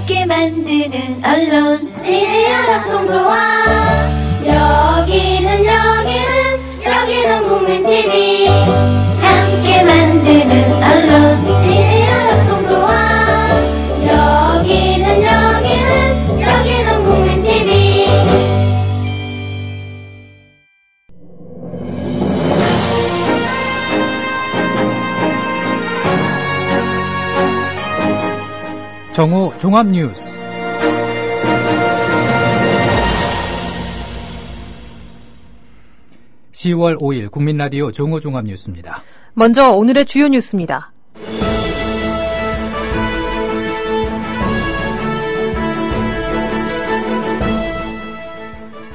함께 만드는 언론 니네 연합동조화 여기는 국민TV 함께 만드는 언론 니네 연합동조화 여기는 국민TV 정오 종합뉴스. (10월 5일) 국민라디오 정오 종합뉴스입니다. 먼저 오늘의 주요 뉴스입니다.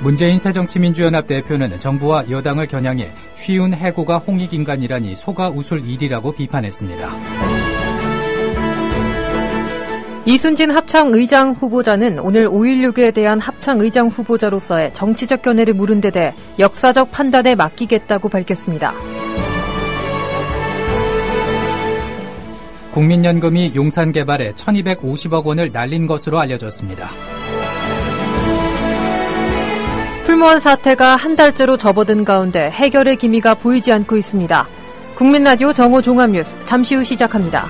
문재인 새정치민주연합 대표는 정부와 여당을 겨냥해 쉬운 해고가 홍익인간이라니 속아 웃을 일이라고 비판했습니다. 이순진 합창의장 후보자는 오늘 5.16에 대한 합창의장 후보자로서의 정치적 견해를 물은 데 대해 역사적 판단에 맡기겠다고 밝혔습니다. 국민연금이 용산 개발에 1250억 원을 날린 것으로 알려졌습니다. 풀무원 사태가 한 달째로 접어든 가운데 해결의 기미가 보이지 않고 있습니다. 국민라디오 정오 종합뉴스 잠시 후 시작합니다.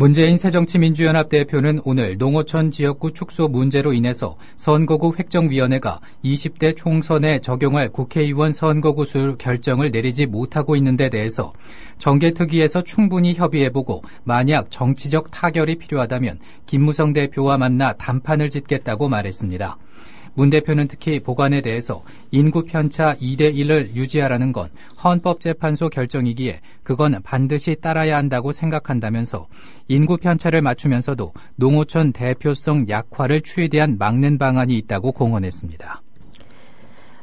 문재인 새정치민주연합 대표는 오늘 농어촌 지역구 축소 문제로 인해서 선거구 획정위원회가 20대 총선에 적용할 국회의원 선거구 수 결정을 내리지 못하고 있는 데 대해서 정개특위에서 충분히 협의해보고 만약 정치적 타결이 필요하다면 김무성 대표와 만나 담판을 짓겠다고 말했습니다. 문 대표는 특히 보관에 대해서 인구 편차 2대1을 유지하라는 건 헌법재판소 결정이기에 그건 반드시 따라야 한다고 생각한다면서 인구 편차를 맞추면서도 농어촌 대표성 약화를 최대한 막는 방안이 있다고 공언했습니다.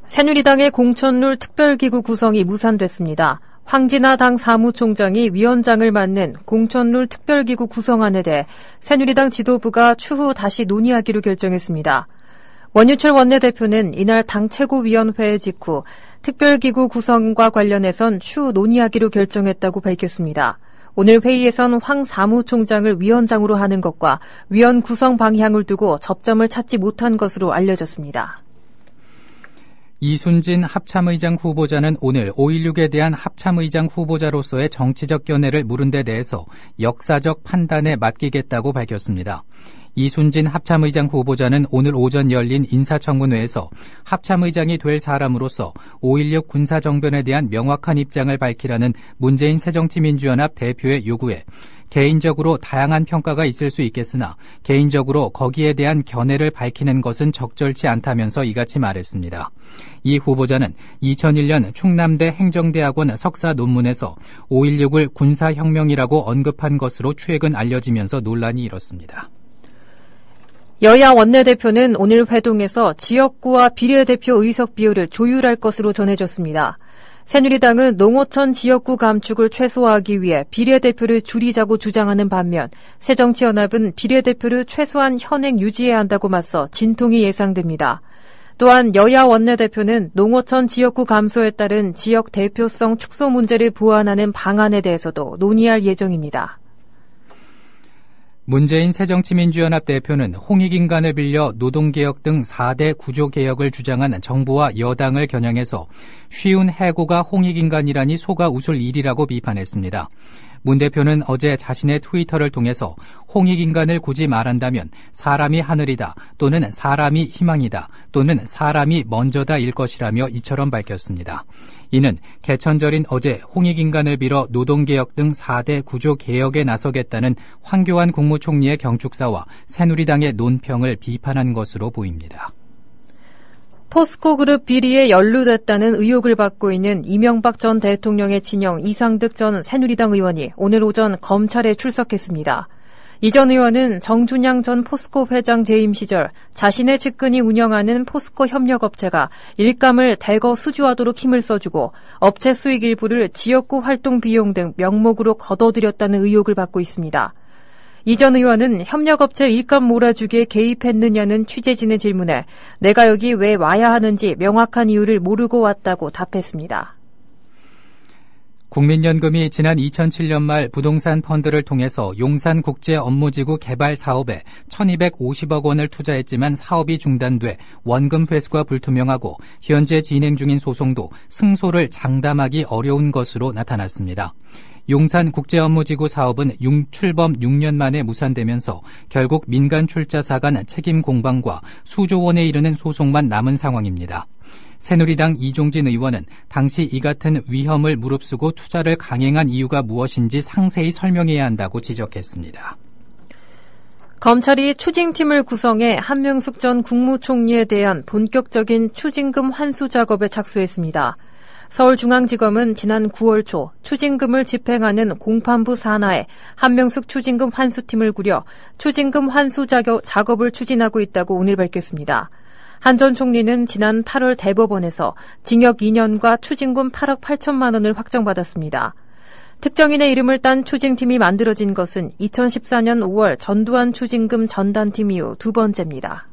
새누리당의 공천룰 특별기구 구성이 무산됐습니다. 황진아 당 사무총장이 위원장을 맡는 공천룰 특별기구 구성안에 대해 새누리당 지도부가 추후 다시 논의하기로 결정했습니다. 원유철 원내대표는 이날 당 최고위원회 직후 특별기구 구성과 관련해선 추후 논의하기로 결정했다고 밝혔습니다. 오늘 회의에선 황 사무총장을 위원장으로 하는 것과 위원 구성 방향을 두고 접점을 찾지 못한 것으로 알려졌습니다. 이순진 합참의장 후보자는 오늘 5.16에 대한 합참의장 후보자로서의 정치적 견해를 물은 데 대해서 역사적 판단에 맡기겠다고 밝혔습니다. 이순진 합참의장 후보자는 오늘 오전 열린 인사청문회에서 합참의장이 될 사람으로서 5.16 군사정변에 대한 명확한 입장을 밝히라는 문재인 새정치민주연합 대표의 요구에 개인적으로 다양한 평가가 있을 수 있겠으나 개인적으로 거기에 대한 견해를 밝히는 것은 적절치 않다면서 이같이 말했습니다. 이 후보자는 2001년 충남대 행정대학원 석사 논문에서 5.16을 군사혁명이라고 언급한 것으로 최근 알려지면서 논란이 일었습니다. 여야 원내대표는 오늘 회동에서 지역구와 비례대표 의석 비율을 조율할 것으로 전해졌습니다. 새누리당은 농어촌 지역구 감축을 최소화하기 위해 비례대표를 줄이자고 주장하는 반면 새정치연합은 비례대표를 최소한 현행 유지해야 한다고 맞서 진통이 예상됩니다. 또한 여야 원내대표는 농어촌 지역구 감소에 따른 지역 대표성 축소 문제를 보완하는 방안에 대해서도 논의할 예정입니다. 문재인 새정치민주연합 대표는 홍익인간을 빌려 노동개혁 등 4대 구조개혁을 주장한 정부와 여당을 겨냥해서 쉬운 해고가 홍익인간이라니 속아 웃을 일이라고 비판했습니다. 문 대표는 어제 자신의 트위터를 통해서 홍익인간을 굳이 말한다면 사람이 하늘이다 또는 사람이 희망이다 또는 사람이 먼저다일 것이라며 이처럼 밝혔습니다. 이는 개천절인 어제 홍익인간을 빌어 노동개혁 등 4대 구조개혁에 나서겠다는 황교안 국무총리의 경축사와 새누리당의 논평을 비판한 것으로 보입니다. 포스코그룹 비리에 연루됐다는 의혹을 받고 있는 이명박 전 대통령의 친형 이상득 전 새누리당 의원이 오늘 오전 검찰에 출석했습니다. 이 전 의원은 정준양 전 포스코 회장 재임 시절 자신의 측근이 운영하는 포스코 협력업체가 일감을 대거 수주하도록 힘을 써주고 업체 수익 일부를 지역구 활동 비용 등 명목으로 거둬들였다는 의혹을 받고 있습니다. 이 전 의원은 협력업체 일감 몰아주기에 개입했느냐는 취재진의 질문에 내가 여기 왜 와야 하는지 명확한 이유를 모르고 왔다고 답했습니다. 국민연금이 지난 2007년 말 부동산 펀드를 통해서 용산국제업무지구 개발 사업에 1,250억 원을 투자했지만 사업이 중단돼 원금 회수가 불투명하고 현재 진행 중인 소송도 승소를 장담하기 어려운 것으로 나타났습니다. 용산국제업무지구 사업은 출범 6년 만에 무산되면서 결국 민간 출자사 간 책임 공방과 수조 원에 이르는 소송만 남은 상황입니다. 새누리당 이종진 의원은 당시 이 같은 위험을 무릅쓰고 투자를 강행한 이유가 무엇인지 상세히 설명해야 한다고 지적했습니다. 검찰이 추징팀을 구성해 한명숙 전 국무총리에 대한 본격적인 추징금 환수 작업에 착수했습니다. 서울중앙지검은 지난 9월 초 추징금을 집행하는 공판부 산하에 한명숙 추징금 환수팀을 꾸려 추징금 환수 작업을 추진하고 있다고 오늘 밝혔습니다. 한 전 총리는 지난 8월 대법원에서 징역 2년과 추징금 8억 8천만 원을 확정받았습니다. 특정인의 이름을 딴 추징팀이 만들어진 것은 2014년 5월 전두환 추징금 전단팀 이후 두 번째입니다.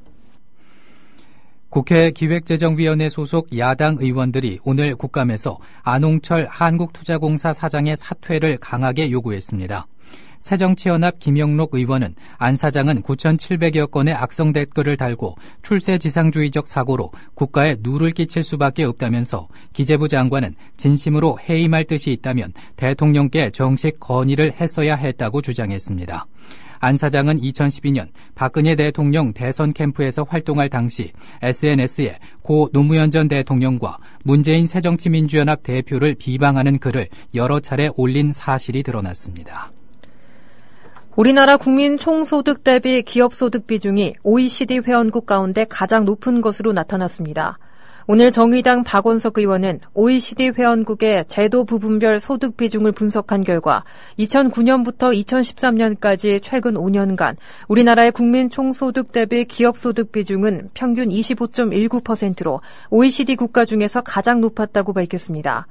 국회 기획재정위원회 소속 야당 의원들이 오늘 국감에서 안홍철 한국투자공사 사장의 사퇴를 강하게 요구했습니다. 새정치연합 김영록 의원은 안 사장은 9,700여 건의 악성 댓글을 달고 출세지상주의적 사고로 국가에 누를 끼칠 수밖에 없다면서 기재부 장관은 진심으로 해임할 뜻이 있다면 대통령께 정식 건의를 했어야 했다고 주장했습니다. 안 사장은 2012년 박근혜 대통령 대선 캠프에서 활동할 당시 SNS에 고 노무현 전 대통령과 문재인 새정치민주연합 대표를 비방하는 글을 여러 차례 올린 사실이 드러났습니다. 우리나라 국민 총소득 대비 기업소득 비중이 OECD 회원국 가운데 가장 높은 것으로 나타났습니다. 오늘 정의당 박원석 의원은 OECD 회원국의 제도 부분별 소득 비중을 분석한 결과 2009년부터 2013년까지 최근 5년간 우리나라의 국민 총소득 대비 기업소득 비중은 평균 25.19%로 OECD 국가 중에서 가장 높았다고 밝혔습니다.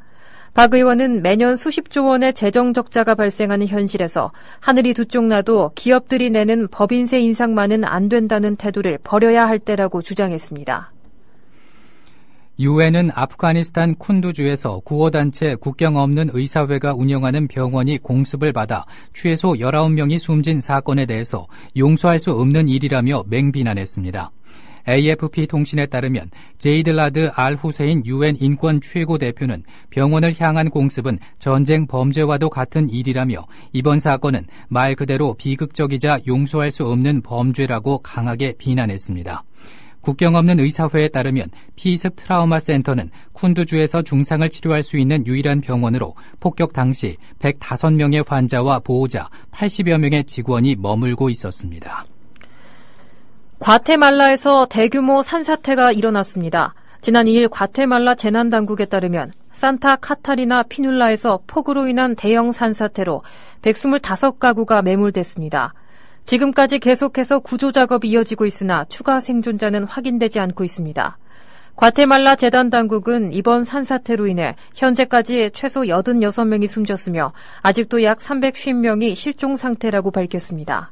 박 의원은 매년 수십조 원의 재정 적자가 발생하는 현실에서 하늘이 두 쪽 나도 기업들이 내는 법인세 인상만은 안 된다는 태도를 버려야 할 때라고 주장했습니다. 유엔은 아프가니스탄 쿤두주에서 구호단체 국경 없는 의사회가 운영하는 병원이 공습을 받아 최소 19명이 숨진 사건에 대해서 용서할 수 없는 일이라며 맹비난했습니다. AFP 통신에 따르면 제이드 라드 알 후세인 유엔 인권 최고 대표는 병원을 향한 공습은 전쟁 범죄와도 같은 일이라며 이번 사건은 말 그대로 비극적이자 용서할 수 없는 범죄라고 강하게 비난했습니다. 국경 없는 의사회에 따르면 피습 트라우마 센터는 쿤두주에서 중상을 치료할 수 있는 유일한 병원으로 폭격 당시 105명의 환자와 보호자 80여 명의 직원이 머물고 있었습니다. 과테말라에서 대규모 산사태가 일어났습니다. 지난 2일 과테말라 재난당국에 따르면 산타 카타리나 피눌라에서 폭우로 인한 대형 산사태로 125가구가 매몰됐습니다. 지금까지 계속해서 구조 작업이 이어지고 있으나 추가 생존자는 확인되지 않고 있습니다. 과테말라 재단당국은 이번 산사태로 인해 현재까지 최소 86명이 숨졌으며 아직도 약 350명이 실종 상태라고 밝혔습니다.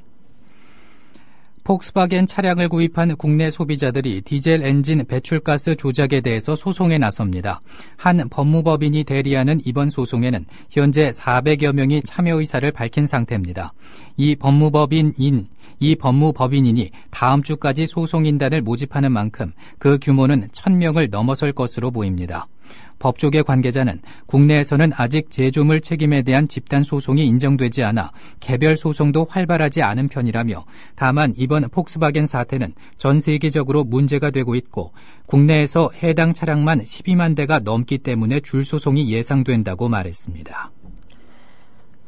폭스바겐 차량을 구입한 국내 소비자들이 디젤 엔진 배출가스 조작에 대해서 소송에 나섭니다. 한 법무법인이 대리하는 이번 소송에는 현재 400여 명이 참여 의사를 밝힌 상태입니다. 이 법무법인인이 다음 주까지 소송인단을 모집하는 만큼 그 규모는 1,000명을 넘어설 것으로 보입니다. 법조계 관계자는 국내에서는 아직 제조물 책임에 대한 집단 소송이 인정되지 않아 개별 소송도 활발하지 않은 편이라며 다만 이번 폭스바겐 사태는 전 세계적으로 문제가 되고 있고 국내에서 해당 차량만 12만 대가 넘기 때문에 줄 소송이 예상된다고 말했습니다.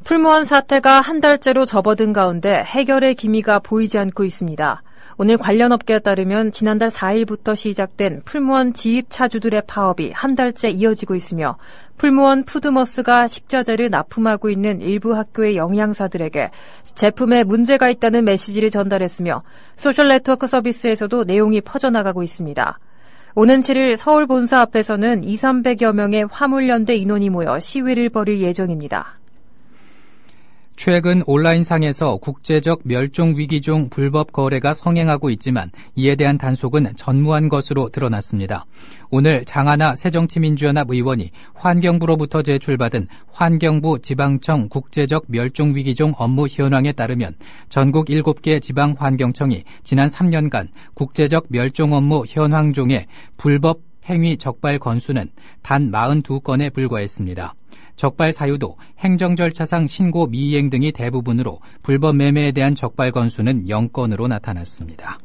풀무원 사태가 한 달째로 접어든 가운데 해결의 기미가 보이지 않고 있습니다. 오늘 관련 업계에 따르면 지난달 4일부터 시작된 풀무원 지입 차주들의 파업이 한 달째 이어지고 있으며 풀무원 푸드머스가 식자재를 납품하고 있는 일부 학교의 영양사들에게 제품에 문제가 있다는 메시지를 전달했으며 소셜네트워크 서비스에서도 내용이 퍼져나가고 있습니다. 오는 7일 서울 본사 앞에서는 200~300여 명의 화물연대 인원이 모여 시위를 벌일 예정입니다. 최근 온라인상에서 국제적 멸종위기종 불법 거래가 성행하고 있지만 이에 대한 단속은 전무한 것으로 드러났습니다. 오늘 장하나 새정치민주연합 의원이 환경부로부터 제출받은 환경부 지방청 국제적 멸종위기종 업무 현황에 따르면 전국 7개 지방환경청이 지난 3년간 국제적 멸종 업무 현황종의 불법 행위 적발 건수는 단 42건에 불과했습니다. 적발 사유도 행정 절차상 신고 미이행 등이 대부분으로 불법 매매에 대한 적발 건수는 0건으로 나타났습니다.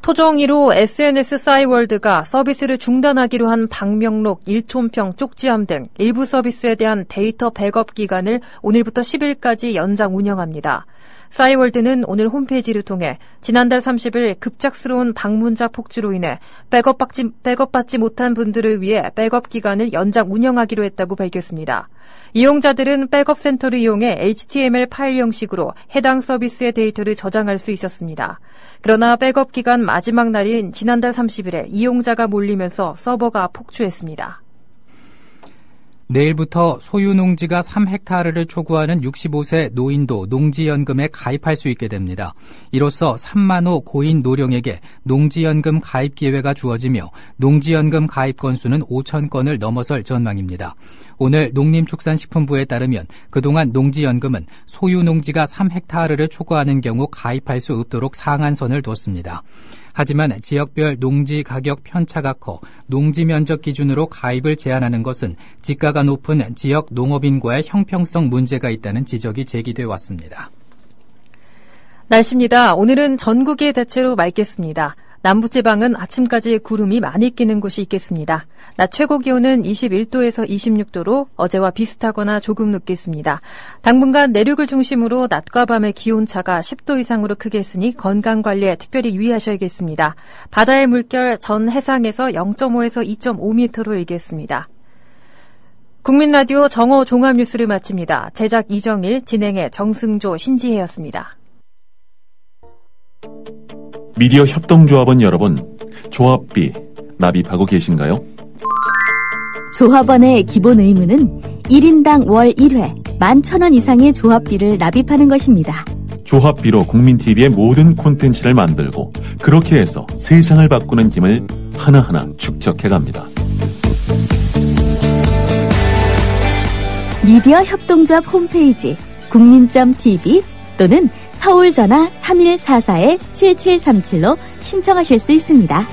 토종 1호 SNS 싸이월드가 서비스를 중단하기로 한 방명록, 일촌평, 쪽지함 등 일부 서비스에 대한 데이터 백업 기간을 오늘부터 10일까지 연장 운영합니다. 싸이월드는 오늘 홈페이지를 통해 지난달 30일 급작스러운 방문자 폭주로 인해 백업받지 못한 분들을 위해 백업 기간을 연장 운영하기로 했다고 밝혔습니다. 이용자들은 백업 센터를 이용해 HTML 파일 형식으로 해당 서비스의 데이터를 저장할 수 있었습니다. 그러나 백업 기간 마지막 날인 지난달 30일에 이용자가 몰리면서 서버가 폭주했습니다. 내일부터 소유 농지가 3헥타르를 초과하는 65세 노인도 농지연금에 가입할 수 있게 됩니다. 이로써 3만 호 고인 노령에게 농지연금 가입 기회가 주어지며 농지연금 가입 건수는 5천 건을 넘어설 전망입니다. 오늘 농림축산식품부에 따르면 그동안 농지연금은 소유 농지가 3헥타르를 초과하는 경우 가입할 수 없도록 상한선을 뒀습니다. 하지만 지역별 농지 가격 편차가 커 농지 면적 기준으로 가입을 제한하는 것은 지가가 높은 지역 농업인과의 형평성 문제가 있다는 지적이 제기돼 왔습니다. 날씨입니다. 오늘은 전국이 대체로 맑겠습니다. 남부지방은 아침까지 구름이 많이 끼는 곳이 있겠습니다. 낮 최고 기온은 21도에서 26도로 어제와 비슷하거나 조금 높겠습니다. 당분간 내륙을 중심으로 낮과 밤의 기온차가 10도 이상으로 크겠으니 건강관리에 특별히 유의하셔야겠습니다. 바다의 물결 전 해상에서 0.5에서 2.5m로 일겠습니다. 국민라디오 정오 종합뉴스를 마칩니다. 제작 이정일, 진행의 정승조, 신지혜였습니다. 미디어 협동조합원 여러분, 조합비 납입하고 계신가요? 조합원의 기본 의무는 1인당 월 1회 11,000원 이상의 조합비를 납입하는 것입니다. 조합비로 국민TV의 모든 콘텐츠를 만들고 그렇게 해서 세상을 바꾸는 힘을 하나하나 축적해갑니다. 미디어 협동조합 홈페이지 국민.tv 또는 서울 전화 3144-7737로 신청하실 수 있습니다.